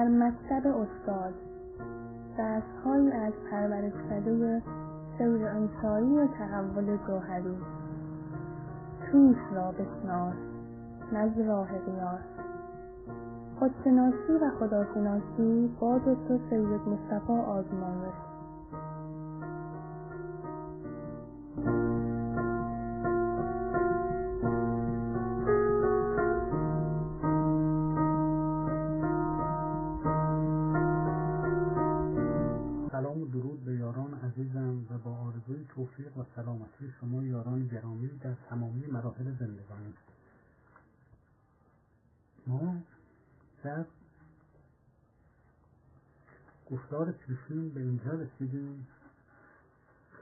در مکتب استاد درس‌هایی از پرورشکده سیر انسانی و تحول جوهری. طوس را بشناس نزد راه قیاس. خودشناسی و خداشناسی با دکتر سید مصطفی آزمایش. سلام و درود به یاران عزیزم و با آرزوی توفیق و سلامتی شما یاران گرامی در تمامی مراحل زندگانی. ما در گفتار پیشین به اینجا رسیدیم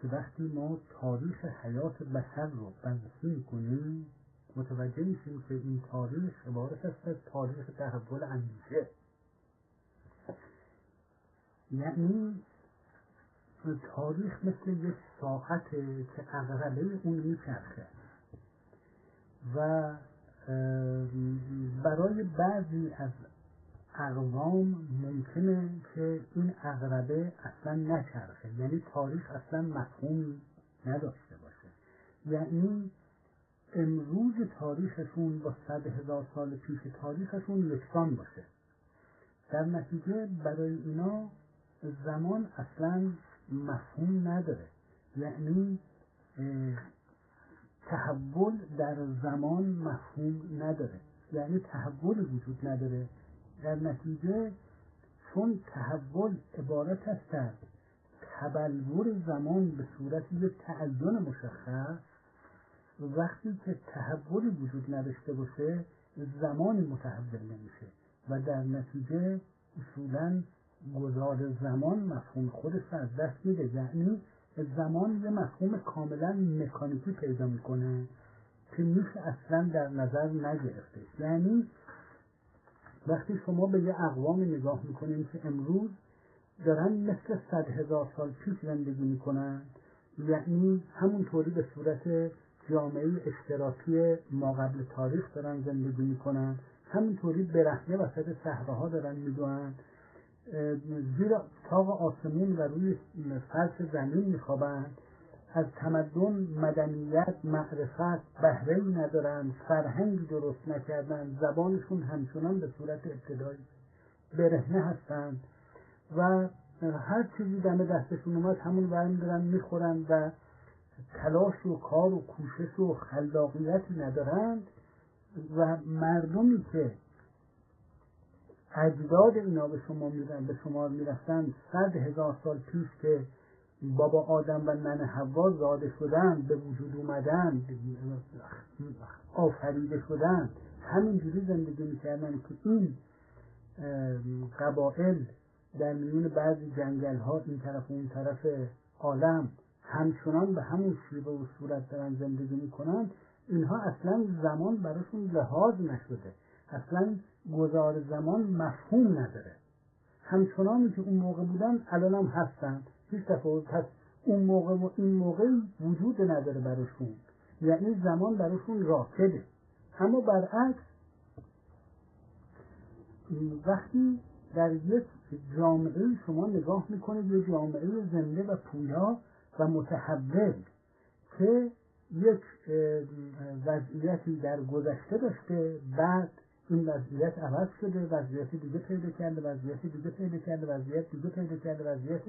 که وقتی ما تاریخ حیات بشر رو بررسی می‌کنیم متوجه میشیم که این تاریخ عبارت است از تاریخ تحول اندیشه. یعنی تاریخ مثل یک ساعته که عقربه اون میچرخه و برای بعضی از اقوام ممکنه که این عقربه اصلا نچرخه، یعنی تاریخ اصلا مفهومی نداشته باشه. یعنی امروز تاریخشون با 100,000 سال پیش تاریخشون یکسان باشه. در نتیجه برای اینا زمان اصلا مفهوم نداره، یعنی تحول در زمان مفهوم نداره، یعنی تحول وجود نداره. در نتیجه چون تحول عبارت است از تبلور زمان به صورت یک تعین مشخص، وقتی که تحولی وجود نداشته باشه زمانی متحول نمیشه و در نتیجه اصولاً گذار زمان مفهوم خودش رو از دست میده. یعنی زمان یه مفهوم کاملا مکانیکی پیدا میکنه که میشه اصلا در نظر نگرفته. یعنی وقتی شما به یه اقوام نگاه میکنیم که امروز دارن مثل 100,000 سال پیش زندگی میکنن، یعنی همونطوری به صورت جامعه اشتراکی ما قبل تاریخ دارن زندگی میکنن، همونطوری برهنه وسط صحراها دارن میدونن، زیر طاق آسمون و روی فرش زمین میخوابند، از تمدن، مدنیت، معرفت بهره‌ای ندارن، فرهنگی درست نکردن، زبانشون همچنان به صورت ابتدایی برهنه هستند و هر چیزی دم دستشون اومد همون ورم دارن میخورن و تلاش و کار و کوشش و خلاقیتی ندارند. و مردمی که اجداد اینا به شمار میرفتن 100,000 سال پیش که بابا آدم و ننه حوا زاده شدن، به وجود اومدن، آفریده شدن، همینجوری زندگی میکردن که این قبایل در میون بعضی جنگل ها این طرف و اون طرف عالم همچنان به همون شیوه و صورت دارن زندگی میکنن. اینها اصلا زمان براشون لحاظ نشده، اصلا گذار زمان مفهوم نداره. همچنانی که اون موقع بودن الان هم هستن، هیچ تفاوت. پس اون موقع و این موقع وجود نداره براشون، یعنی زمان براشون راکده. اما برعکس وقتی در یک جامعه شما نگاه میکنید، یک جامعه زنده و پویا و متحول که یک وضعیتی در گذشته داشته، بعد این وضعیت عوض شده، وضعیت دیگه پیدا کرده، وضعیت دیگه پیدا کرده، وضعیت دیگه پیدا کرده، وضعیت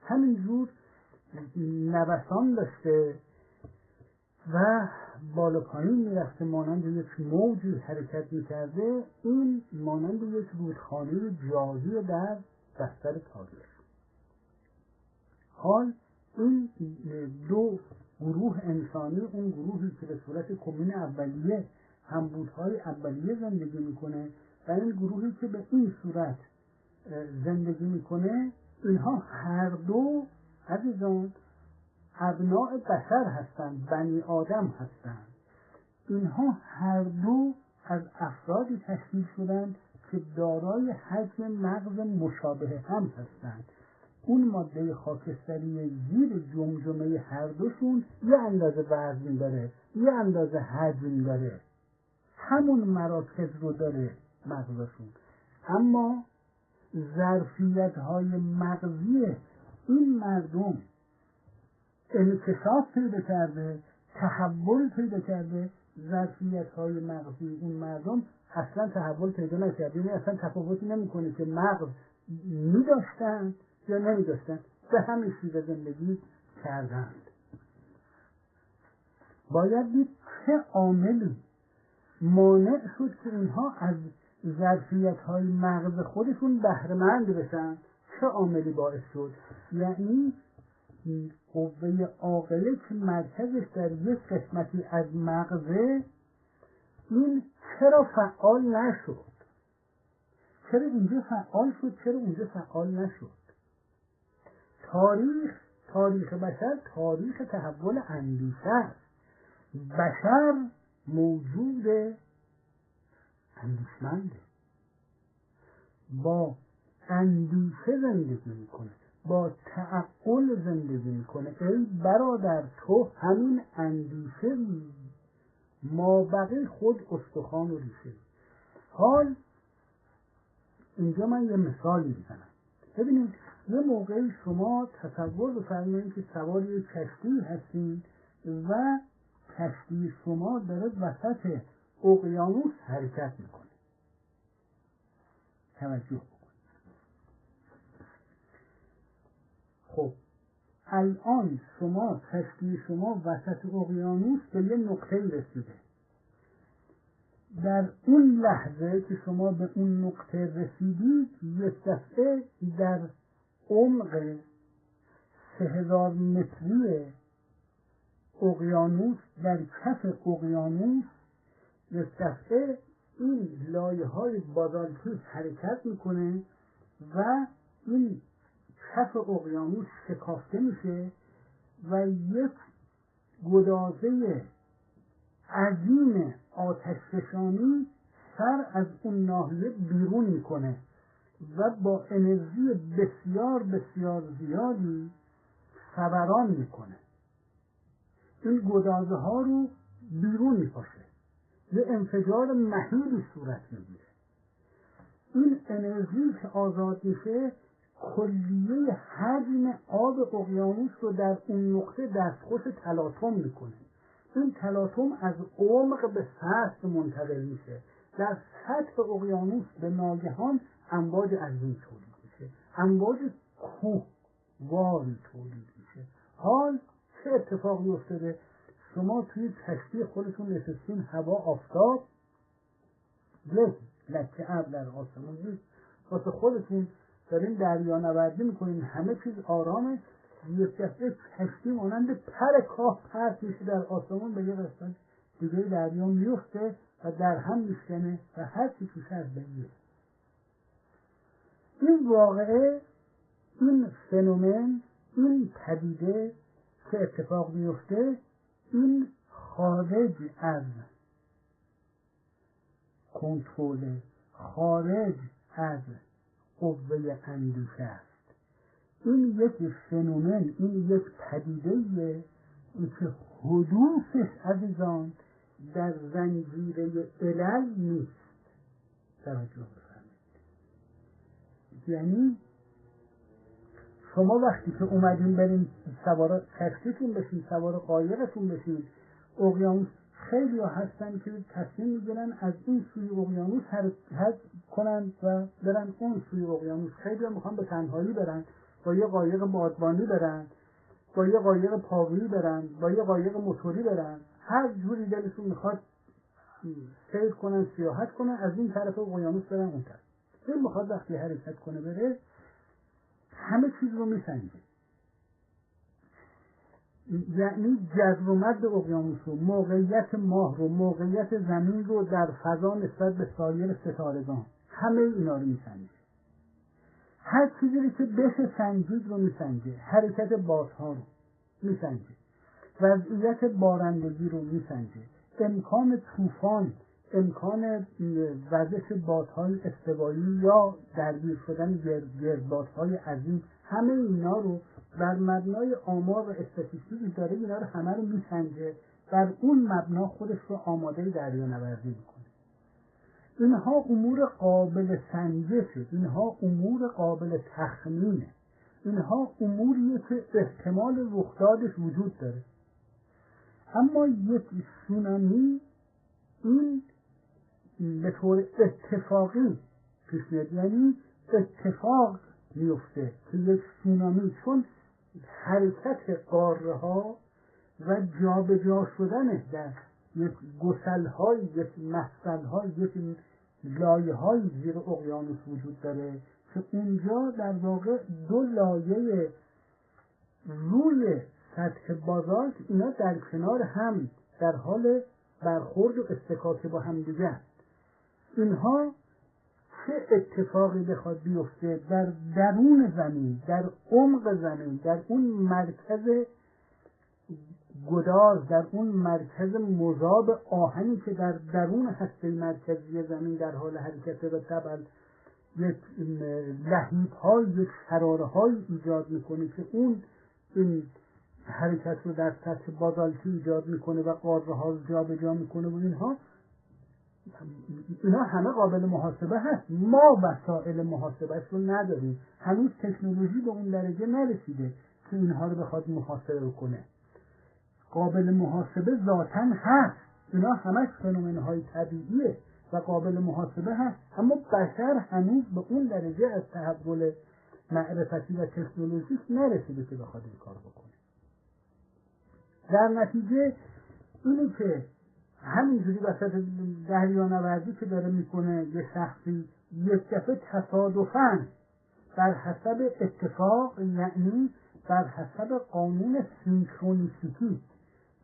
همینجور نوسان داشته و بالا پایین میرفته، مانند یک موجی حرکت میکرده. این مانند یک رودخانه جاری در بستر تاریخ. حال این دو گروه انسانی، اون گروهی که به صورت کمون اولیه همبودهای اولیه زندگی میکنه و این گروهی که به این صورت زندگی میکنه، اینها هر دو عزیزان ابناء بشر هستند، بنی آدم هستند. اینها هر دو از افرادی تشکیل شدند که دارای حجم مغز مشابه هم هستند. اون ماده خاکستری زیر جمجمه هر دوشون یه اندازه وزن داره، یه اندازه حجم داره، همون مراکز رو داره مغزشون. اما ظرفیت‌های مغزی این مردم انکشاف پیدا کرده، تحول پیدا کرده. ظرفیت‌های مغزی این مردم اصلا تحول پیدا نکرده، یعنی اصلا تفاوتی نمی‌کنه که مغز می‌داشتن یا نمی‌داشتن، به همین شیوه زندگی کردند. باید دید چه عاملی مانع شد که اینها از ظرفیت‌های مغز خودشون بهره‌مند بشن. چه عاملی باعث شد؟ یعنی قوه عاقله که مرکزش در یک قسمتی از مغزه، این چرا فعال نشد؟ چرا اینجا فعال شد؟ چرا اونجا فعال نشد؟ تاریخ بشر تاریخ تحول اندیشه است. بشر موجود اندیشمنده، با اندیشه زندگی میکنه، با تعقل زندگی میکنه. ای برادر، تو همین اندیشه ما بقی خود استخوان و ریشه. حال اینجا من یه مثالی میزنم. ببینید، یه موقعی شما تصور بفرمایید که سوار یک کشتی هستین و کشتی شما داره وسط اقیانوس حرکت میکنه. توجه بکنید. خب الان کشتی شما وسط اقیانوس به یه نقطه رسیده. در اون لحظه که شما به اون نقطه رسیدید، یک دفعه در عمق 3000 متری اقیانوس، در کف اقیانوس، یک دفعه این لایه‌های بازالتیک حرکت میکنه و این کف اقیانوس شکافته میشه و یک گدازه عظیم آتشفشانی سر از اون ناحیه بیرون میکنه و با انرژی بسیار بسیار زیادی فوران میکنه. این گدازه ها رو بیرون میپاشه، یه انفجار مهیبی صورت میگیره. این انرژی که آزاد میشه کلیه حجم آب اقیانوس رو در اون نقطه دستخوش تلاطم میکنه. این تلاطم از عمق به سطح منتقل میشه. در سطح اقیانوس به ناگهان امواج عظیم تولید میشه، امواج کوهواری تولید میشه. حال چه اتفاقی افتاده؟ شما توی کشتی خودتون نشستین، هوا آفتاب، یک لکه ابر در آسمون نیست، واسه خودتون دارین دریانوردی میکنین، همه چیز آرامه. یک دفعه کشتی مانند پر کاه پرت میشه در آسمون، به یه قسمت دیگه دریا میفته و در هم میشکنه و هر چی توش از بین میره. این واقعه، این فنومن، این پدیده که اتفاق میفته، این خارج از کنترل، خارج از قوه اندیشه است. این یک فنومن، این یک پدیده‌ایه که حدوثش عزیزان در زنجیره علل نیست. توجه بفرمایید. یعنی شما وقتی که اومدین برین سوار کشتیتون بشین، سوار قایقتون بشین، اقیانوس، خیلی ها هستن که تصمیم میگیرن از این سوی اقیانوس حرکت کنن و برن اون سوی اقیانوس. خیلی ها میخوان به تنهایی برن، با یه قایق بادبانی برن، با یه قایق پاویی برن، با یه قایق موتوری برن، هر جوری دلشون میخواد سیر کنن، سیاحت کنن، از این طرف اقیانوس برن اون طرف. این میخواد وقتی حرکت کنه بره، همه چیز رو میسنجه. یعنی جذر و مد اقیانوس رو، موقعیت ماه رو، موقعیت زمین رو در فضا نسبت به سایر ستارگان، همه اینا رو میسنجه. هر چیزی که بشه سنجید رو میسنجه. حرکت بادها رو میسنجه، وضعیت بارندگی رو میسنجه، امکان طوفان، امکان وزش بادهای استوایی یا درگیر شدن گردبادهای عظیم، همه اینا رو بر مبنای آمار و استاتیستیکی داره، اینا رو همه رو میسنجه، بر اون مبنا خودش رو آماده دریانوردی میکنه. اینها امور قابل سنجشه، اینها امور قابل تخمینه، اینها اموریه که احتمال رخدادش وجود داره. اما یک سونامی این به طور اتفاقی پیش میاد، یعنی اتفاق میفته که یک سونامی، چون حرکت قاره ها و جابجا شدن در یک گسل‌های، یک محصل‌های، یک لایه‌های زیر اقیانوس وجود داره که اونجا در واقع دو لایه روی سطح بازالت اینا در کنار هم در حال برخورد و اصطکاک با هم دیگه. اینها چه اتفاقی بخواد بیفته در درون زمین، در عمق زمین، در اون مرکز گداز، در اون مرکز مذاب آهنی که در درون هسته مرکزی زمین در حال حرکت و طبعا یک لهیب‌های، یک شراره‌های ایجاد میکنه که اون این حرکت رو در سطح بازالتی ایجاد میکنه و قاره ها رو جا به جا میکنه و اینا همه قابل محاسبه هست. ما وسایل محاسبه رو نداریم، هنوز تکنولوژی به اون درجه نرسیده که اینها رو بخواد محاسبه کنه. قابل محاسبه ذاتاً هست، اینا همش فنومن‌های طبیعیه و قابل محاسبه هست، اما بشر هنوز به اون درجه از تحول معرفتی و تکنولوژیک نرسیده که بخواد این کار بکنه. در نتیجه اینی که همینجوری وسط دریانوردی که داره میکنه یه شخصی یک دفعه تصادفاً بر حسب اتفاق، یعنی بر حسب قانون سینکرونیسیتی،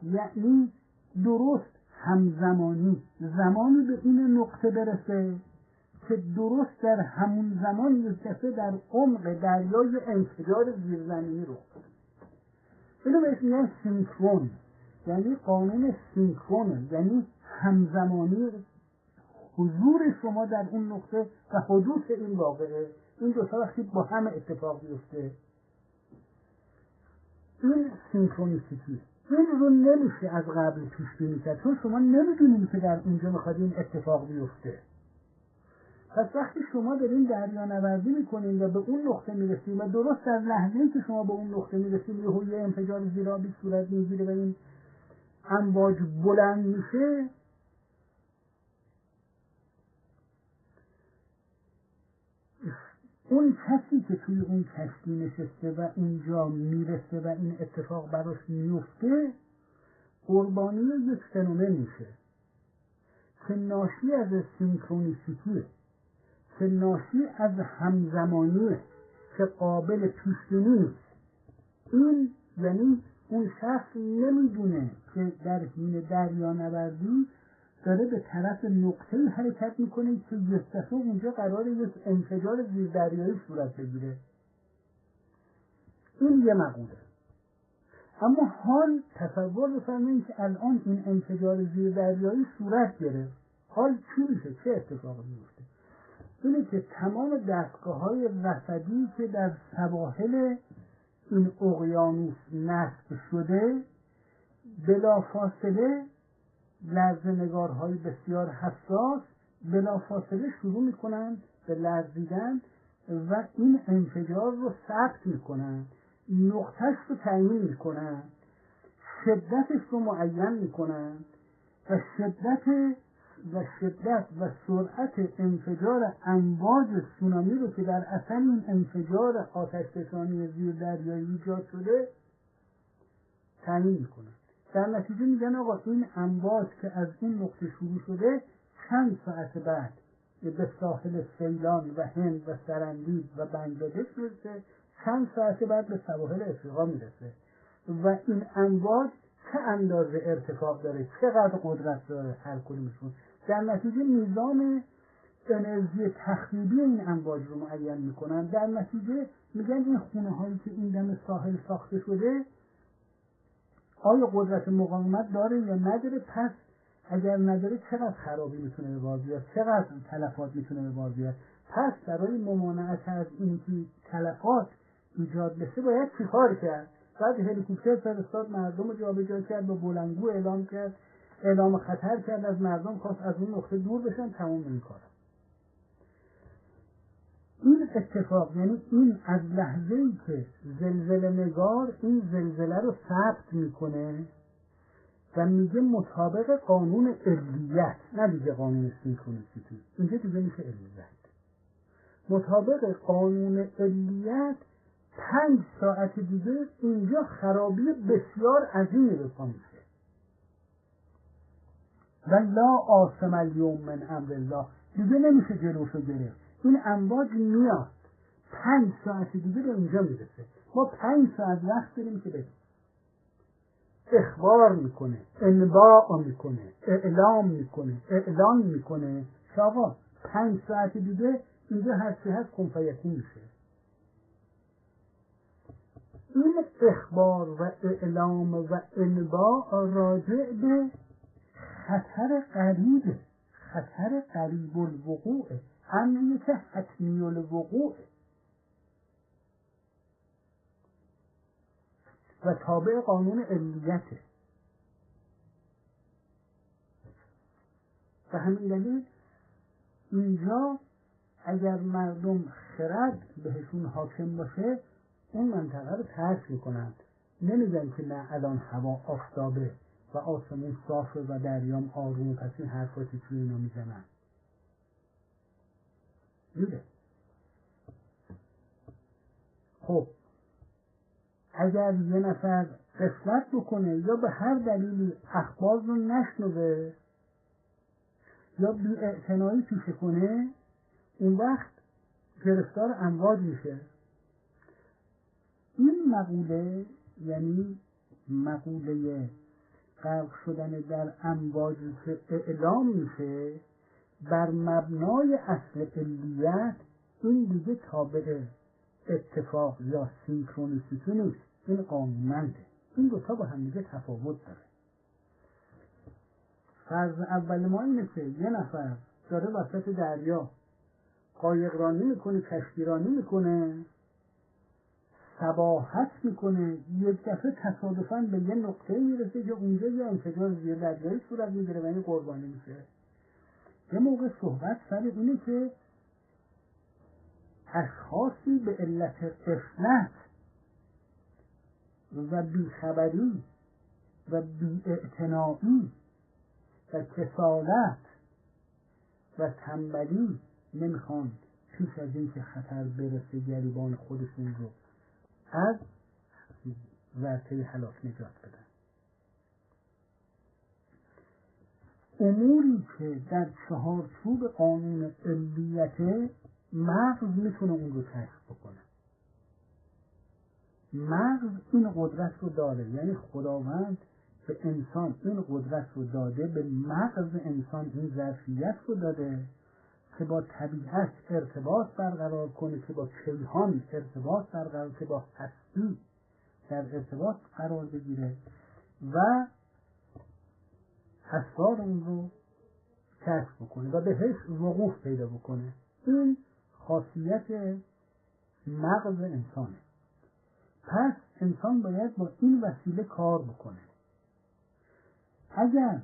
یعنی درست همزمانی، زمانی به این نقطه برسه که درست در همون زمان یک دفعه در عمق دریای انفجار زیرزمینی رخ بده. اینو بهش میگن سینکرون، یعنی قانون سینکرون، یعنی همزمانی حضور شما در اون نقطه و حدوث این واقعه. این دو تا وقتی با هم اتفاق بیفته این سینکرونیسیتی. این رو نمیشه از قبل پیش بینی کرد، چون شما نمیدونید که در اونجا میخواد این اتفاق بیفته. پس وقتی شما دارین دریانوردی میکنین و به اون نقطه میرسید و درست در لحظه‌ای که شما به اون نقطه میرسید یه انفجار زیرآبی صورت میگیره و این امواج بلند میشه، اون کسی که توی اون کشتی نشسته و اونجا میرسه و این اتفاق براش میفته قربانی یک فنومن میشه که ناشی از سینکرونیسیتیه، که ناشی از همزمانیه، که قابل پیش‌بینی نیست. این یعنی اون شخص نمیدونه که در حین دریانوردی داره به طرف نقطه‌ای حرکت میکنه که یک دفعه اونجا قراره یک انفجار زیردریایی صورت بگیره. این یه مقوله. اما حال تصور بفرمایید که الان این انفجار زیردریایی صورت گرفت، حال چی میشه؟ چه اتفاقی میفته؟ اینه که تمام دستگاه‌های رصدی که در سواحل این اقیانوس نصب شده بلافاصله لرزه‌نگارهای بسیار حساس بلافاصله شروع میکنن به لرزیدن و این انفجار رو ثبت میکنن، نقطه‌اش رو تعیین میکنن، شدتش رو معین میکنن و شدت و سرعت انفجار امواج سونامی رو که در اثر این انفجار آتشفشانی زیردریایی ایجاد شده تعیین میکنن. در نتیجه میگن آقا این امواج که از این نقطه شروع شده چند ساعت بعد به ساحل سیلان و هند و سرندیب و بنگلادش میرسه، چند ساعت بعد به سواحل افریقا میرسه و این امواج چه اندازه ارتفاع داره، چقدر قدرت داره هر کدومشون. در نتیجه میزان انرژی تخریبی این امواج رو معین میکنن. در نتیجه میگن این خونه هایی که این دم ساحل ساخته شده آیا قدرت مقاومت داره یا نداره، پس اگر نداره چقدر خرابی میتونه به بار بیاد، چقدر تلفات میتونه به بار بیاد. پس برای ممانعت از این که تلفات ایجاد بشه باید چیکار کرد؟ بعد هلیکوپتر فرستاد، مردم رو جابجا کرد، با بلندگو اعلام کرد اعلام خطر کرد از مردم، خواست از اون نقطه دور بشن، تمام این کار. این اتفاق یعنی این از لحظه‌ای که زلزله نگار این زلزله رو ثبت میکنه و میگه مطابق قانون علیت، نه دیگه قانون سینکرونیسیتی، اینجا دیگه میشه علیت، مطابق قانون علیت 5 ساعت دیگه اینجا خرابی بسیار عظیمی به پا میشه و لا عاصم الیوم من امر الله، دیگه نمیشه جلوشو گرفت، این امواج میاد 5 ساعت دیگه به اینجا میرسه. ما 5 ساعت وقت داریم که بریم. اخبار میکنه، انباء میکنه، اعلام میکنه، اعلان میکنه که آقا 5 ساعت دیگه اینجا هرچی هست کن فیکون میشه. این اخبار و اعلام و انباء راجع به خطر قریبه، خطر قریب الوقوعه، امری که حتمی الوقوعه و تابع قانون علیته. و همین دلیل اینجا اگر مردم خرد بهشون حاکم باشه اون منطقه رو ترک میکنند، نمیگن که نه الان هوا آفتابه و آسمون صافه و دریام آروم، پس این حرفاتی توی اینا میزنن. میره. خب اگر یه نفر غفلت بکنه یا به هر دلیلی اخبار رو نشنوه یا بی‌اعتنایی پیشه کنه، اون وقت گرفتار امواج میشه. این مقوله یعنی مقوله غرق شدن در امواجی که اعلام میشه بر مبنای اصل علیت، این دیگه تابع اتفاق یا سینکرونیسیتی نیست، این قانونمنده. این دوتا با هم دیگه تفاوت داره. فرض اول ما اینه که یه نفر داره وسط دریا قایقرانی میکنه، کشتیرانی میکنه، سباحت میکنه، یک دفعه تصادفاً به یه نقطه میرسه که اونجا یه انفجار زیر دریایی صورت میگیره و این قربانی میشه. یه موقع صحبت سر اینه که اشخاصی به علت غفلت و بیخبری و بی‌اعتنایی و کسالت و تنبلی نمیخوان پیش از این که خطر برسه گریبان خودشون رو از ورطه هلاک نجات بدن. اموری که در چهارچوب قانون علیت مغز میتونه اون رو کشف بکنه. مغز این قدرت رو داره، یعنی خداوند به انسان این قدرت رو داده، به مغز انسان این ظرفیت رو داده که با طبیعت ارتباط برقرار کنه، که با کیهان ارتباط برقرار، که با هستی در ارتباط قرار بگیره و اسرار اون رو کشف بکنه و بهش وقوف پیدا بکنه. این خاصیت مغز انسانه. پس انسان باید با این وسیله کار بکنه. اگر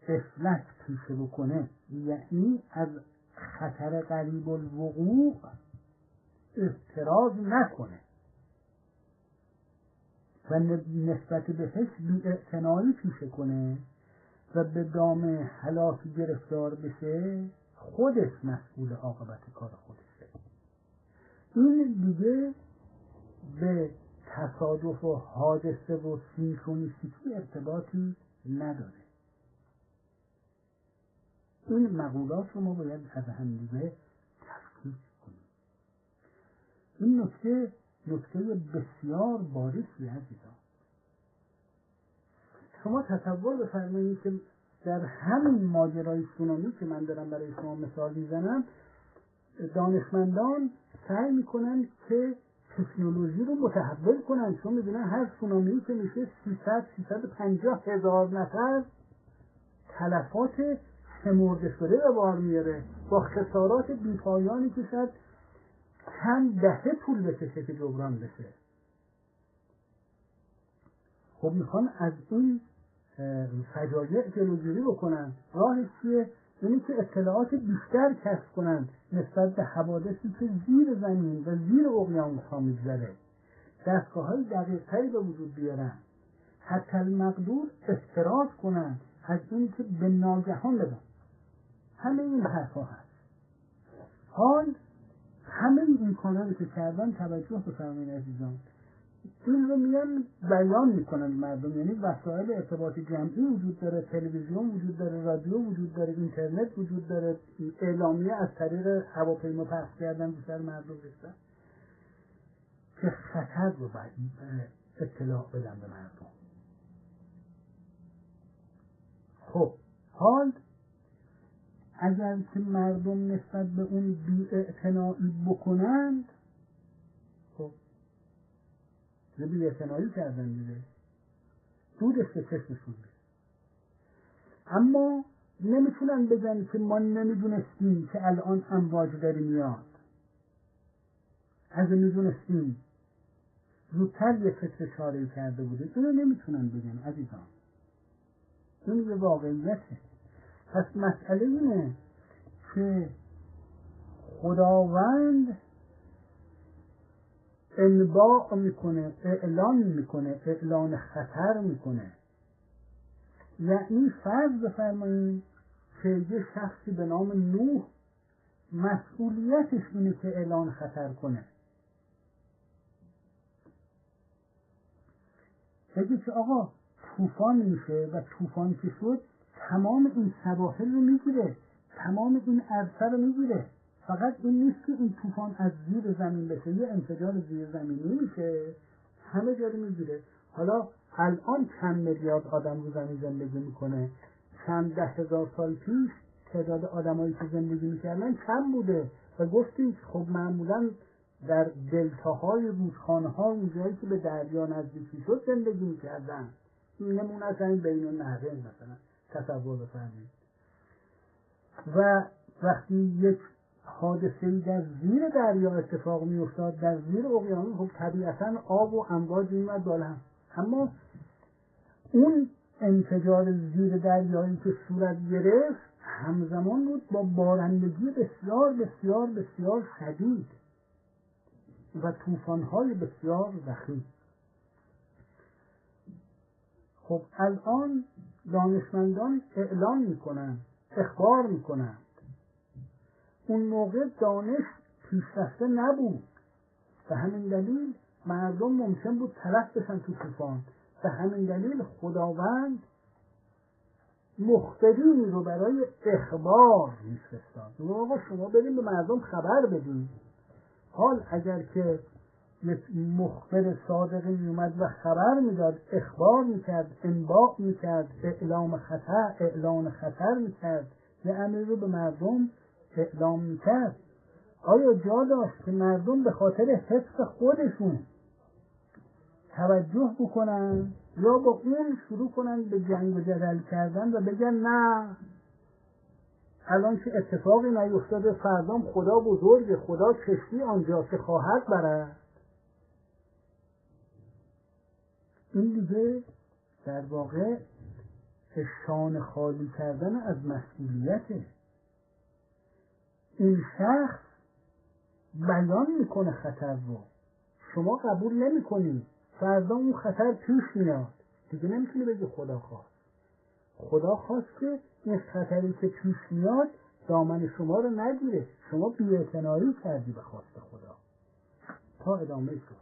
غفلت پیشه بکنه، یعنی از خطر قریب الوقوع احتراز نکنه و نسبت بهش بی‌اعتنایی پیشه کنه و به دام هلاکی گرفتار بشه، خودش مسئول عاقبت کار خودشه. این دیگه به تصادف و حادثه و سینکرونیسیتی ارتباطی نداره. این مقولات رو ما باید از هم دیگه تفکیک کنیم. این نکته بسیار باریکی عزیزان. شما تصور بفرمایید که در همین ماجرای سونامی که من دارم برای شما مثال میزنم، دانشمندان سعی میکنن که تکنولوژی رو متحول کنن، چون میدونن هر سونامی که میشه 300-350 هزار نفر تلفات شمرده شده به بار میاره با خسارات بیپایانی که شاید چند دهه طول بکشه که جبران بشه. خب میخوان از این فجایع جلوگیری بکنن. راهش چیه؟ اینی که اطلاعات بیشتر کسب کنن نسبت به حوادثی که زیر زمین و زیر اقیانوس‌ها می‌گذره. دستگاه‌های دقیق‌تری به وجود بیارن. حتی المقدور احتراز کنن از این که به ناگهان بدن. همه این حرفا هست. حال همه این کارهایی که کردن توجه بفرمایید عزیزان، این رو میان بیان میکنن مردم. یعنی وسایل ارتباط جمعی وجود داره، تلویزیون وجود داره، رادیو وجود داره، اینترنت وجود داره، اعلامیه از طریق هواپیما پخش کردن به سر مردم رسن که خطر رو اطلاع بدن به مردم. خب حال اگر که مردم نسبت به اون بی‌اعتنایی بکنند، خب بی‌اعتنایی کردن دیگه، دودش به چشمشون میاد. اما نمیتونن بگن که ما نمیدونستیم که الان امواج داری میاد. اگه میدونستیم زودتر یه فکر چاره‌ای کرده بوده. اینو نمیتونن بگن عزیزان. این یه واقعیته. پس مسئله اینه که خداوند انباء میکنه، اعلان میکنه، اعلان خطر میکنه. یعنی فرض بفرمایید که یه شخصی به نام نوح مسئولیتش اینه که اعلان خطر کنه. بگه که آقا طوفان میشه و طوفان که شد تمام این سواحل رو میگیره، تمام این عرصه رو میگیره. فقط این نیست که این طوفان از زیر زمین بشه، یه انفجار زیر زمینی میشه همه جا رو میگیره. حالا الان چند میلیارد آدم رو زمین زندگی میکنه؟ چند 10,000 سال پیش تعداد آدمایی که زندگی میکردن کم بوده و گفتیم خب معمولا در دلتاهای رودخانه‌ها اونجایی که به دریا نزدیکی شد زندگی میکردن. نمونه از این بین النهرین مثلا تصور بفرمایید. و وقتی یک حادثه‌ای در زیر دریا اتفاق میافتاد، در زیر اقیانوس، خب طبیعتاً آب و امواج میومد بالا. اما اون انفجار زیر دریایی که صورت گرفت همزمان بود با بارندگی بسیار بسیار بسیار شدید و طوفان‌های بسیار ضخیم. خب الان دانشمندان اعلام میکنن، اخبار میکنن. اون موقع دانش پیشرفته نبود، به همین دلیل مردم ممکن بود تلف بشن تو طوفان. به همین دلیل خداوند مخبرینی رو برای اخبار میفرستاد. آقا شما بریم به مردم خبر بدین. حال اگر که مخبر صادقی میومد و خبر میداد، اخبار میکرد، انباء میکرد، اعلان خطر میکرد، یه امری رو به مردم اعلام میکرد، آیا جا داشت که مردم به خاطر حفظ خودشون توجه بکنن یا با اون شروع کنن به جنگ و جدل کردن و بگن نه الان که اتفاقی نیفتاده، فردام خدا بزرگه، خدا کشتی آنجا که خواهد برد. این دیگه در واقع شان خالی کردن از مسئولیته. این شخص بیان میکنه خطر رو، شما قبول نمی کنید، فردا اون خطر پیش میاد، دیگه نمیتونی بگی خدا خواست. خدا خواست که این خطری که پیش میاد دامن شما رو نگیره، شما بی‌اعتنایی کردی به خواست خدا. تا ادامه صحبت.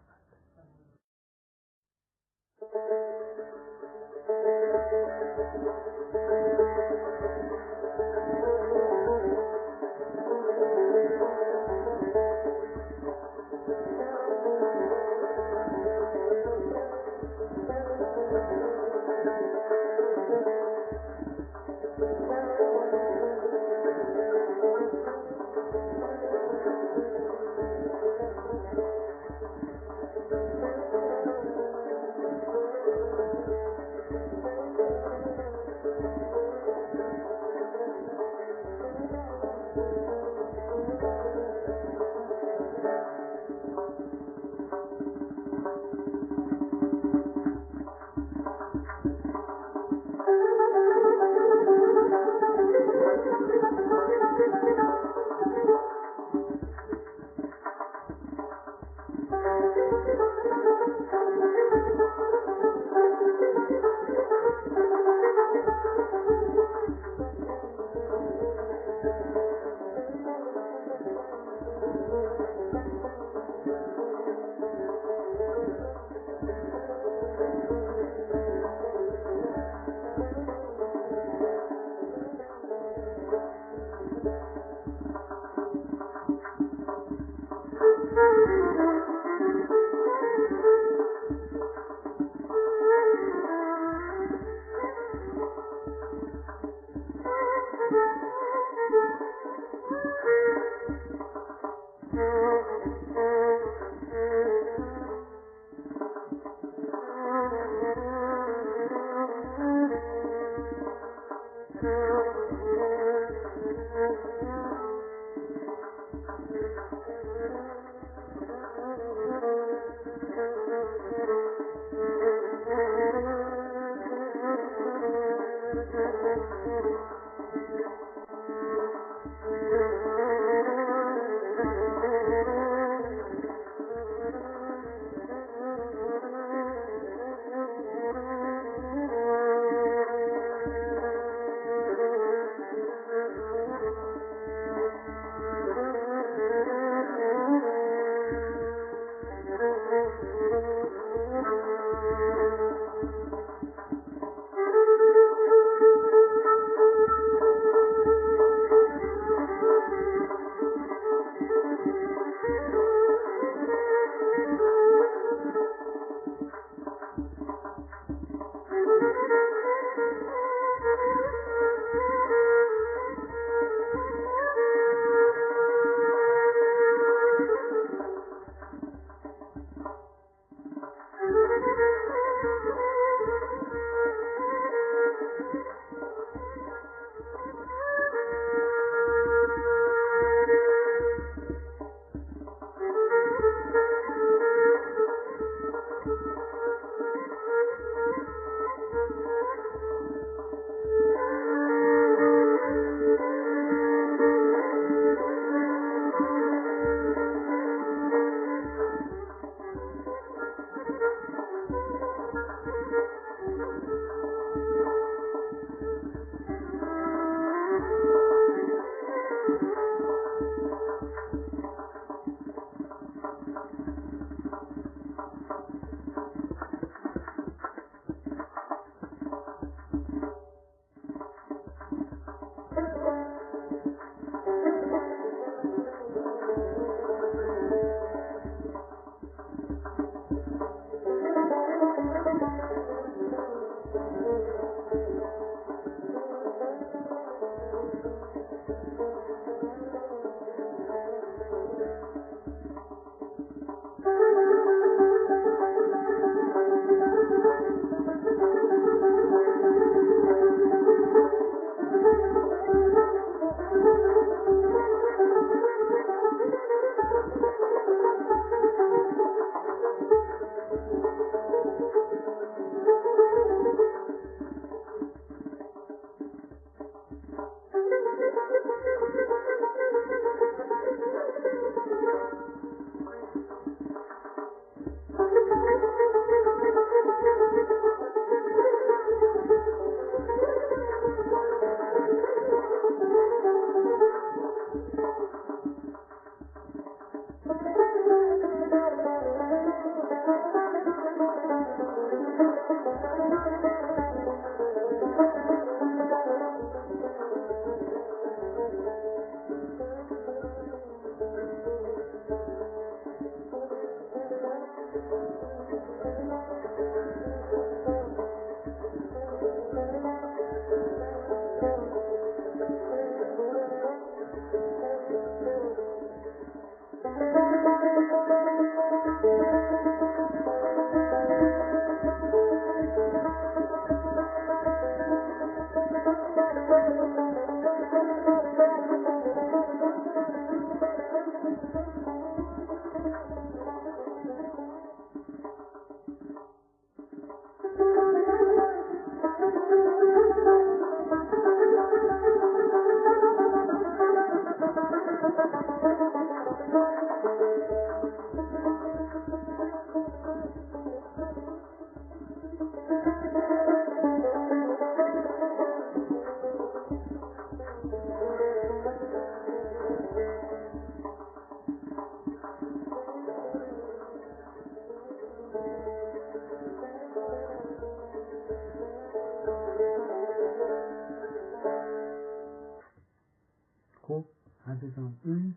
خب عزیزان این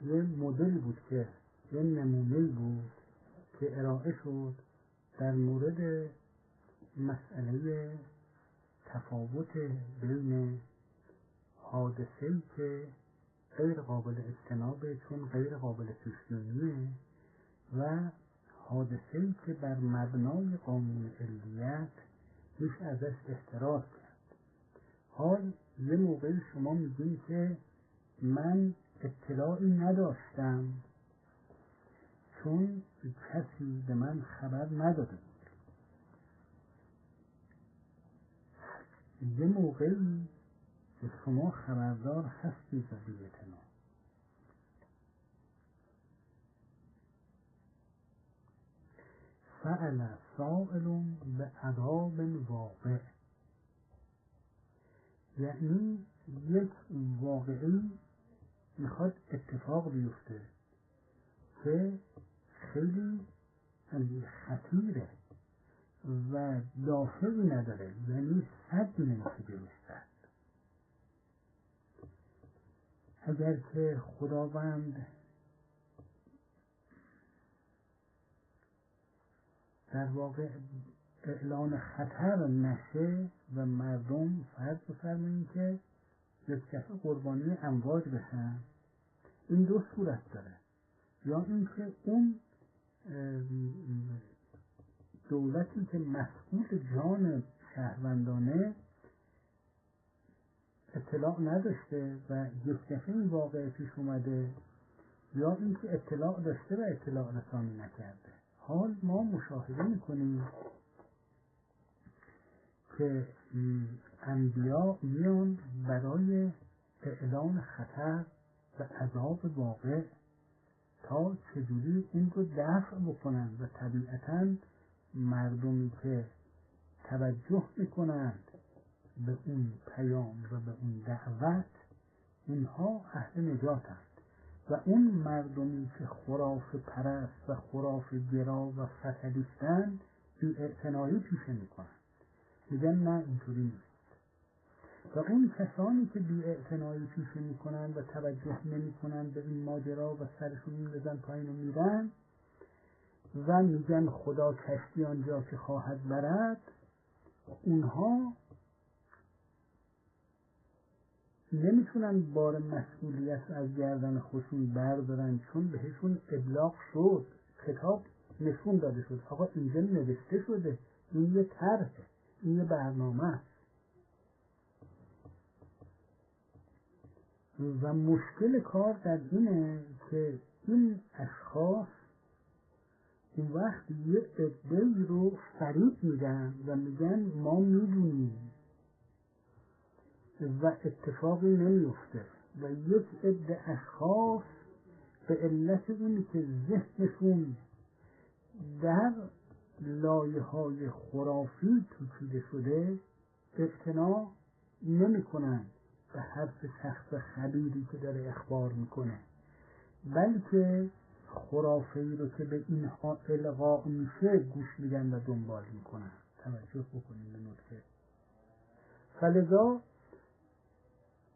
یه مدلی بود که یه نمونه بود که ارائه شد در مورد مسئله تفاوت بین حادثه‌ای که غیر قابل اجتنابه چون غیر قابل پیش‌بینیه و حادثه‌ای که بر مبنای قانون علیت میشه ازش احتراز کرد. حال یه موقعی شما میگین که من اطلاعی نداشتم چون کسی به من خبر نداده بود. یه موقعی که شما خبردار هستید و بی‌اعتنا. سأل سائل به عذاب واقع، یعنی یک واقعی میخواد اتفاق بیفته که خیلی خطیره و دافعی نداره، یعنی صد نمیشه بیشتر. اگر که خداوند در واقع اعلان خطر نشه و مردم فرض بفرمایید که یک دفعه قربانی امواج بشن، این دو صورت داره. یا اینکه اون دولتی که مسئول جان شهروندانه اطلاع نداشته و یک دفعه این واقعه پیش اومده، یا اینکه اطلاع داشته و اطلاع رسانی نکرده. حال ما مشاهده میکنیم که انبیا میان برای اعلان خطر و عذاب واقع تا چجوری این رو دفع بکنن و طبیعتاً مردمی که توجه میکنند به اون پیام و به اون دعوت اونها اهل نجاتند و اون مردمی که خرافه پرست و خرافه گرا و فتلیستند بی‌اعتنایی پیشه میکنند، میگن نه اینطوری نیست. و اون کسانی که بی‌اعتنایی پیشه میکنند و توجه نمیکنند به این ماجرا و سرشون میندازن پایین و میرن و میگن خدا کشتی آنجا که خواهد برد، اونها نمیتونن بار مسئولیت از گردن خودشون بردارن، چون بهشون ابلاغ شد، کتاب نشون داده شد آقا اینجا نوشته شده، این یه طرحه، این یه برنامه است. و مشکل کار در اینه که این اشخاص اون وقت یه عده‌ای رو فریب میدن و میگن ما میدونیم و اتفاقی نمیفته و یک عده اشخاص به علت اینی که ذهنشون در لایه‌های خرافی پیچیده شده اقتناع نمی‌کنن به حرف شخص خبیری که داره اخبار میکنه، بلکه خرافه‌ای رو که به اینها القا میشه گوش میدن و دنبال میکنن. توجه بکنید به نکته. فلذا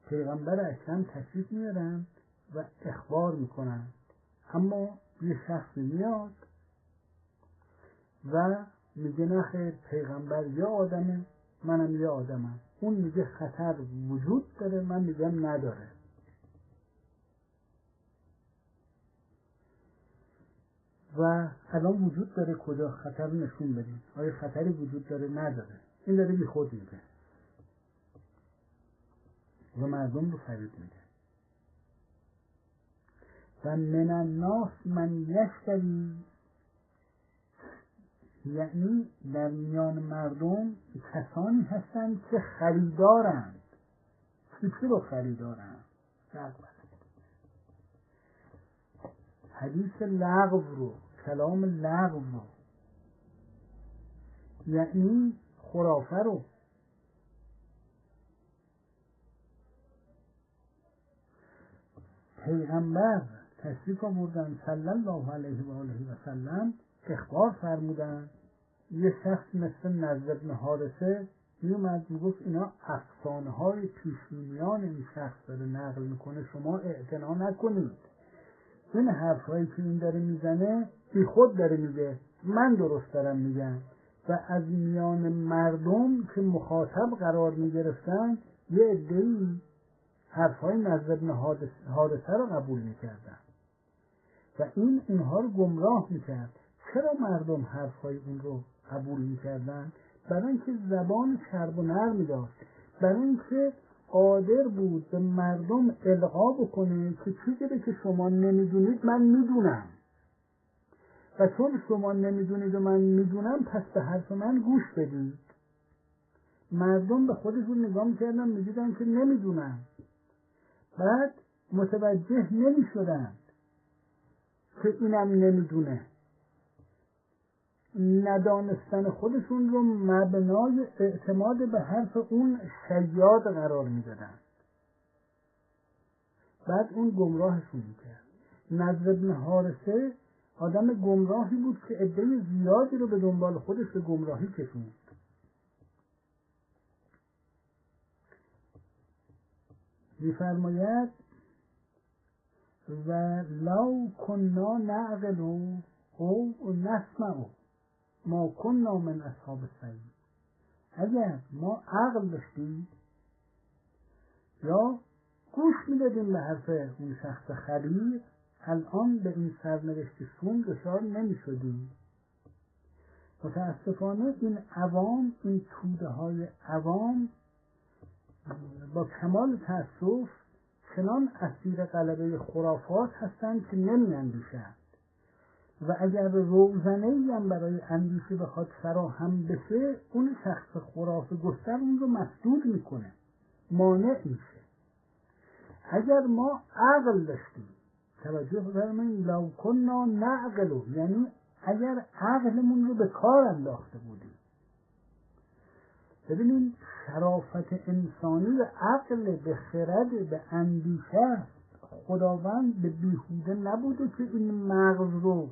پیغمبر اکرم تشریف میارن و اخبار میکنن، اما یه شخص میاد و میگه نه خیر، پیغمبر یه آدمه منم یه آدمم، اون میگه خطر وجود داره من میگم نداره. و الان وجود داره کجا؟ خطر نشون بدیم، آیا خطری وجود داره؟ نداره. این داره بی خود میگه و مردم رو فریب میده. و من الناس من یشتری، یعنی در میان مردم کسانی هستند که خریدارند. چی رو خریدارند؟ حدیث لغو رو، کلام لغو رو، یعنی خرافه رو. پیغمبر تشریف آوردن صلی الله علیه و آله و سلم، اخبار فرمودن یه شخص مثل نضر بن حارثه میومد میگفت اینا افسانه های پیشینیان این شخص داره نقل میکنه، شما اعتنا نکنید، این حرف هایی که این داره میزنه بی خود داره میگه، من درست دارم میگم. و از میان مردم که مخاطب قرار میگرفتن یه عده‌ای حرف های نضر بن حارثه رو قبول میکردن و این اینها رو گمراه میکرد. چرا مردم حرف های اون رو قبول میکردن؟ برای اینکه زبان چرب و نرمی داشت، برای اینکه قادر بود به مردم القا بکنه که چیزی که شما نمیدونید من میدونم و چون شما نمیدونید و من میدونم پس به حرف من گوش بدید. مردم به خودشون نگاه میکردن میدیدن که نمیدونن، بعد متوجه نمیشدن که اینم نمیدونه، ندانستن خودشون رو مبنای اعتماد به حرف اون شیاد قرار میدادن، بعد اون گمراهشون میکرد. نضر بن حارثه آدم گمراهی بود که عده زیادی رو به دنبال خودش به گمراهی کشوند. می‌فرماید و لو کنا نعقل او نسمع ما کنا من اصحاب السعیر. اگر ما عقل داشتیم یا گوش میدادیم به حرف اون شخص خبیر، الان به این سرنوشت سوم دچار نمیشدیم. متاسفانه این عوام، این توده های عوام با کمال تأسف چنان اسیر غلبه خرافات هستند که نمی‌اندیشند و اگر روزنه‌ای هم برای اندیشه بخواد فراهم بشه، اون شخص خرافه گستر اون رو مسدود میکنه، مانع میشه. اگر ما عقل داشتیم، توجه فرمایید، لو کنا نعقل، یعنی اگر عقلمون رو به کار انداخته بودیم. ببینید شرافت انسانی به عقل، به خرد، به اندیشه. خداوند به بیهوده نبوده که این مغز رو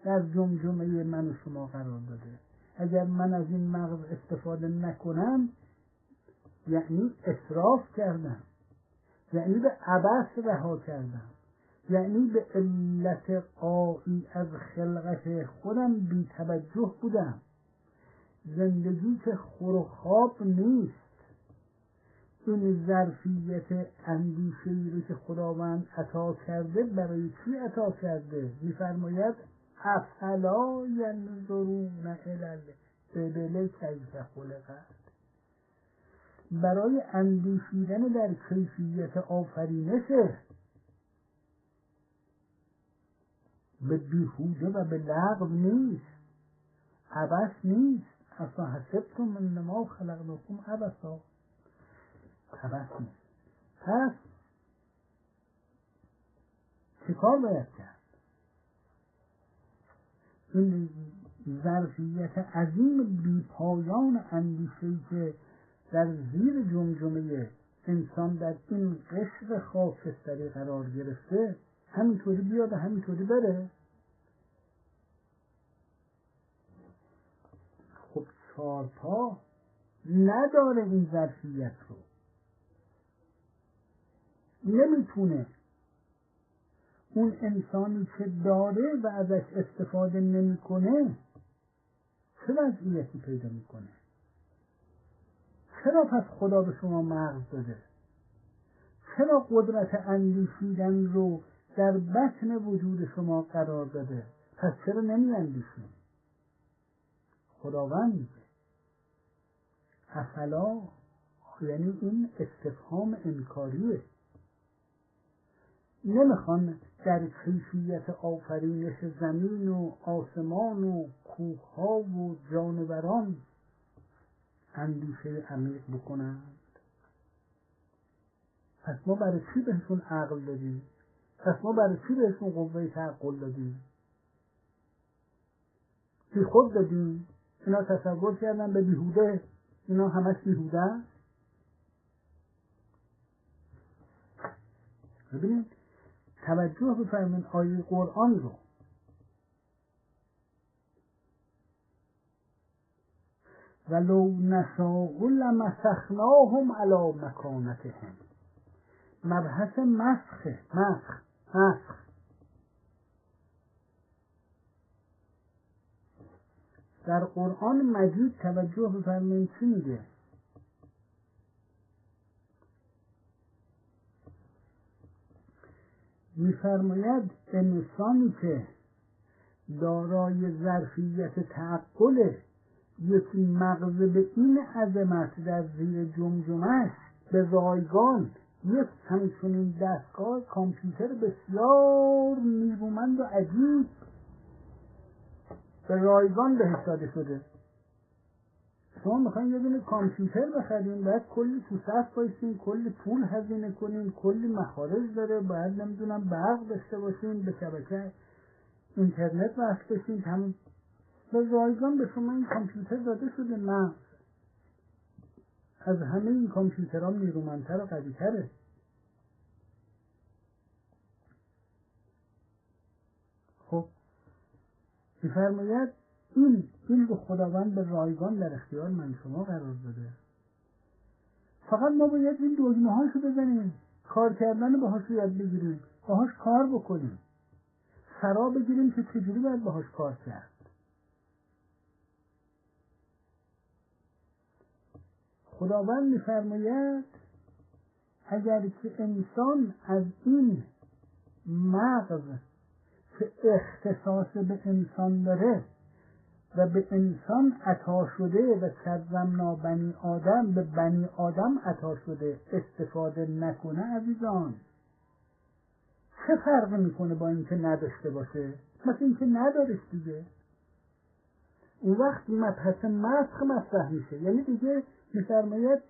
در جمجمه من و شما قرار داده. اگر من از این مغز استفاده نکنم یعنی اسراف کردم، یعنی به عبث رها کردم، یعنی به علت قایی از خلقت خودم بی توجه بودم. زندگی که خور و خواب نیست. این ظرفیت اندیشه‌ای رو که خداوند عطا کرده برای چی عطا کرده؟ می‌فرماید افلا ینظرون الی الابل کیف خلقت، برای اندیشیدن در کیفیت آفرینشه، به بیهوده و به لغو نیست، عبث نیست. اصلا حسبتم انما خلقناکم عبثا، عبث نیست. پس چه کار باید کرد؟ این ظرفیت عظیم بی پایان اندیشه‌ای که در زیر جمجمه انسان در این قشر خاکستری قرار گرفته همینطوری بیاد و همینطوری بره. خب چارپا نداره این ظرفیت رو، نمیتونه. اون انسانی که داره و ازش استفاده نمیکنه چه وضعیتی پیدا میکنه؟ چرا پس خدا به شما مغز داده؟ چرا قدرت اندیشیدن رو در بطن وجود شما قرار داده؟ پس چرا نمی اندیشید؟ خداوند میگه افلا، یعنی این استفهام انکاریه. نمیخوان در کیفیت آفرینش زمین و آسمان و کوهها و جانوران اندیشه عمیق بکنند. پس ما برای چی بهشون عقل دادیم؟ پس ما برای چی بهشون قوه تعقل دادیم؟ بی خود دادیم. اینا تصور کردن به بیهوده، اینا همش بیهوده است. ببینید توجه بفرمایید آیه قرآن رو. ولو نشاء لمسخناهم علی مکانتهم. مبحث مسخ در قرآن مجید توجه بفرمایید چی میگه؟ میفرماید انسانی که دارای ظرفیت تعقل یک مغز به این عظمت در زیر جمجمه‌اش به رایگان یک همچنین دستگاه کامپیوتر بسیار نیرومند و عجیب به رایگان بهش داده شده. شما میخواین یه دونه کامپیوتر بخرین، باید کلی تو صف بایستین، کلی پول هزینه کنین، کلی مخارج داره، باید نمیدونم برق داشته باشین، به شبکه اینترنت وصل بشین. هم به رایگان به شما این کامپیوتر داده شده. نه، از همه این کامپیوترها نیرومندتر و قوی‌تره. خب می‌فرماید این رو خداوند به رایگان در اختیار من شما قرار داده. فقط ما باید این دگمه هاشو بزنیم، کار کردن باهاش یاد بگیریم، باهاش کار بکنیم، فرا بگیریم که چجوری باید باهاش کار کرد. خداوند می‌فرماید اگر که انسان از این مغز که اختصاص به انسان داره و به انسان عطا شده و کرمنا بنی آدم به بنی آدم عطا شده استفاده نکنه، عزیزان چه فرقی میکنه با اینکه نداشته باشه؟ مثل اینکه ندارش دیگه. اون وقت مبحث مسخ مطرح میشه. یعنی دیگه میفرماید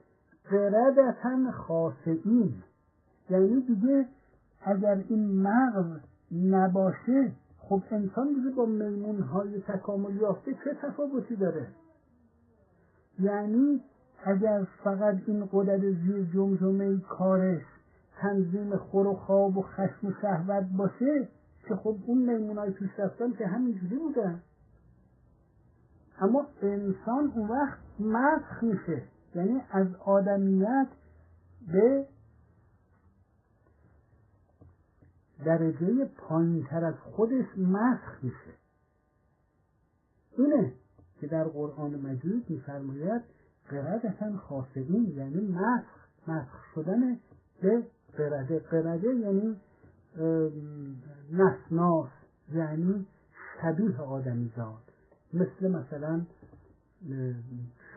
قردتن خاسئین، یعنی دیگه اگر این مغز نباشه، خب انسان دیگه با میمون‌های تکامل یافته چه تفاوتی داره؟ یعنی اگر فقط این غدد زیر جمجمه کارش تنظیم خور و خواب و خشم و شهوت باشه، که خب اون میمون‌های پیش رفتن که همینجوری بودن. اما انسان اون وقت مسخ میشه، یعنی از آدمیت به درجه پایین‌تر از خودش مسخ میشه. اینه که در قرآن مجید می‌فرماید قردتن خاسئین، یعنی مسخ شدن به قرده. قرده یعنی نسناس، یعنی شبیه آدمیزاد، مثلا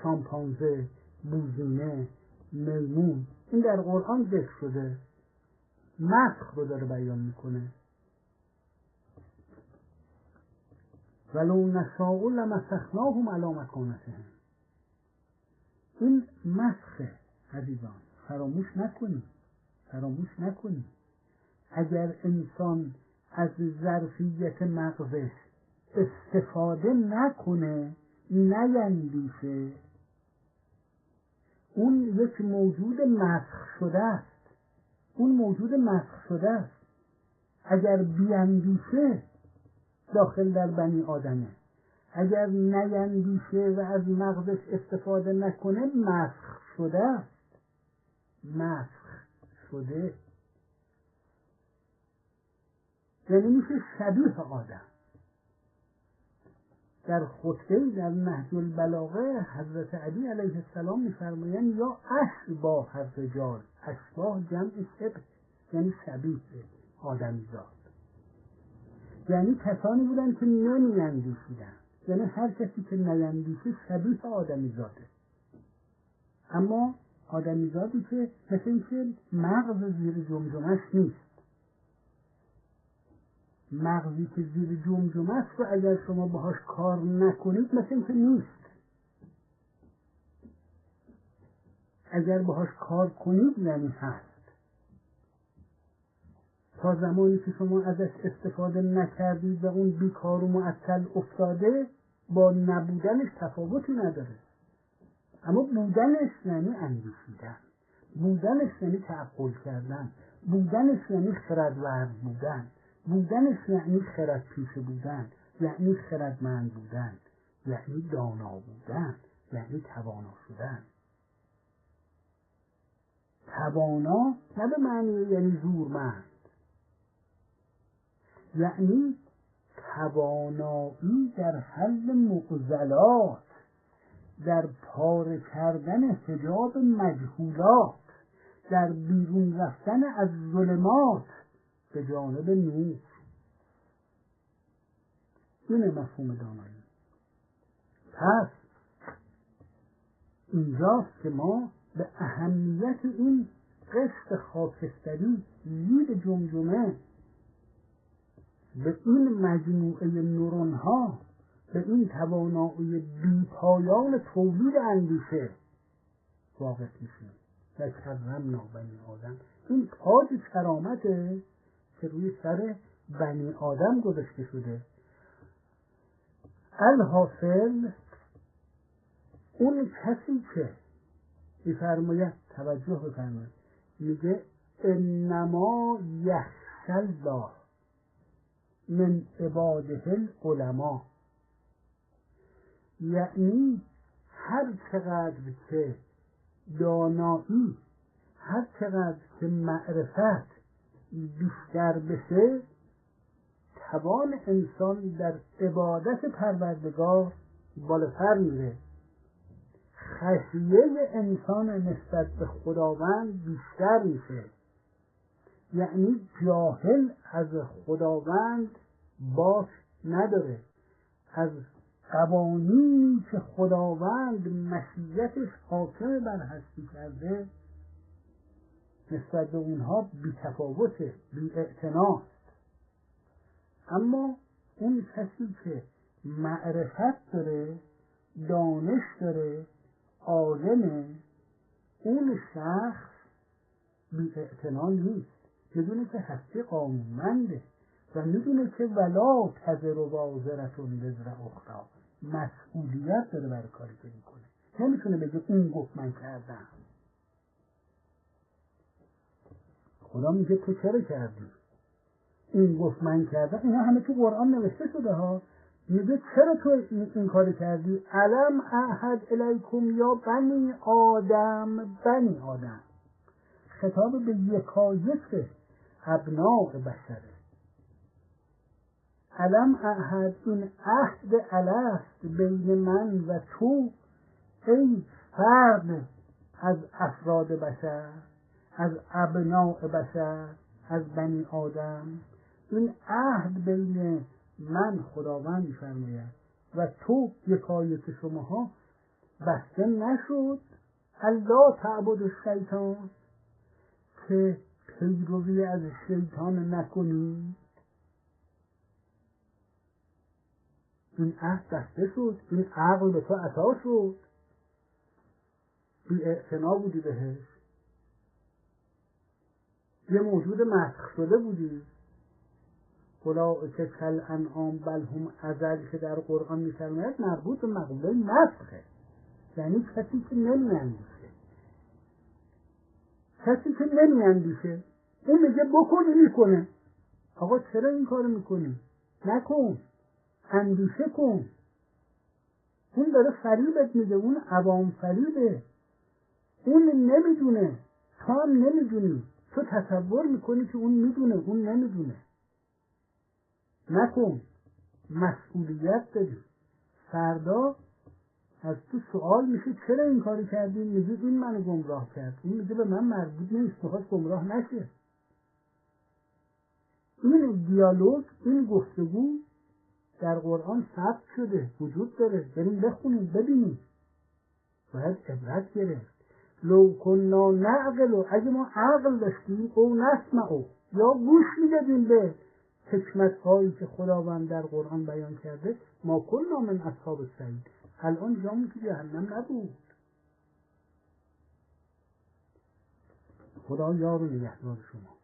شامپانزه، بوزینه، میمون. این در قرآن ذکر شده، مسخ رو داره بیان میکنه. ولو نشاء لمسخناهم علی مکانتهم. این مسخه عزیزان، فراموش نکنید. اگر انسان از ظرفیت مغزش استفاده نکنه، نیندیشه، اون یک موجود مسخ شده است. اگر بیندیشه داخل در بنی آدمه، اگر نیندیشه و از مغزش استفاده نکنه مسخ شده. یعنی میشه شبیه آدم. در خطبه در نهج البلاغه حضرت علی علیه السلام می‌فرمایند یا اشباه الرجال، اشباه جمع شبه، یعنی شبیه آدمیزاد. یعنی کسانی بودن که نمی‌اندیشیدن، یعنی هر کسی که نیندیشه شبیه آدمیزاده. اما آدمیزادی که مثل اینکه مغز زیر جمجمه‌اش نیست. مغزی که زیر جمجمه است و اگر شما باهاش کار نکنید مثل اینکه نیست. اگر باهاش کار کنید یعنی هست. تا زمانی که شما ازش استفاده نکردید و اون بیکار و معطل افتاده، با نبودنش تفاوتی نداره. اما بودنش یعنی اندیشیدن، بودنش یعنی تعقل کردن، بودنش یعنی خردورز بودنش یعنی خرد پیشه بودن، یعنی خردمند بودن، یعنی دانا بودن، یعنی توانا شدن. توانا نه به معنی یعنی زورمند، یعنی توانایی در حل معضلات، در پاره کردن حجاب مجهولات، در بیرون رفتن از ظلمات به جانب نور. اینه مفهوم دانایی. پس اینجاست که ما به اهمیت این قسط خاکستری، لید جمجمه، به این مجموعه نورون ها، به این توانایی بی‌پایان تولید اندیشه واقف میشیم. و کرمنا بنی آدم، این تاج کرامته که روی سر بنی آدم گذاشته شده. الحاصل اون کسی که می‌فرماید، توجه بفرمایید، میگه انما یخشی الله من عباده العلماء، یعنی هر چقدر که دانایی، هر چقدر که معرفت بیشتر بشه، توان انسان در عبادت پروردگار بالاتر میره، خشیه انسان نسبت به خداوند بیشتر میشه. یعنی جاهل از خداوند باک نداره، از قوانینی که خداوند مشیتش حاکم بر هستی کرده نسبت به اونها بی‌تفاوته، بی‌اعتناست. اما اون کسی که معرفت داره، دانش داره، عالمه، اون شخص بی‌اعتنا نیست. میدونه که هستی قانونمنده و میدونه که ولا تزر وازرة وزر اخری، مسئولیت داره برای کاری که میکنه. نمیتونه بگه اون گفت من کردم. خدا میگه تو چرا کردی؟ این گفت من کردم. اینا همه تو قرآن نوشته شده ها. میگه چرا تو این کاری کردی؟ الم اعهد الیکم یا بنی آدم. بنی آدم خطاب به یکایک ابناء بشره. الم اعهد، این عهد الست بین من و تو، ای فرد از افراد بشر، از ابناء بشر، از بنی آدم. این عهد بین من، خداوند می‌فرماید، و تو، یکایک شماها، بسته نشد الا تعبد الشیطان، که پیروی از شیطان نکنی. این عهد بسته شد، این عقل به تو عطا شد، بی اعتنا بودی بهش، یه موجود مسخ شده بودی. اولئک کالانعام بل هم اضل، که در قرآن می‌فرماید مربوط به مقوله مسخه، یعنی کسی که نمی‌اندیشه. کسی که نمی‌اندیشه اون میگه بکنی میکنه. آقا چرا این کارو میکنی؟ نکن، اندیشه کن. اون داره فریبت میده، اون عوام فریبه. اون نمیدونه، تو هم نمیدونی، تو تصور میکنی که اون میدونه، اون نمیدونه. نکن، مسئولیت داری. فردا از تو سوال میشه چرا این کاری کردی؟ میگه این منو گمراه کرد. این میگه به من مربوط نیست، میخواد گمراه نشه. این دیالوگ، این گفتگو در قرآن ثبت شده، وجود داره. بریم بخونیم ببینیم. باید عبرت گرفت. لو کنا نعقل، اگه ما عقل داشتیم، او نسمع، یا گوش میدادیم به حکمت هایی که خداوند در قرآن بیان کرده، ما کنا من اصحاب السعیر، الان جامون که جهنم نبود. خدا یار و نگهدار شما.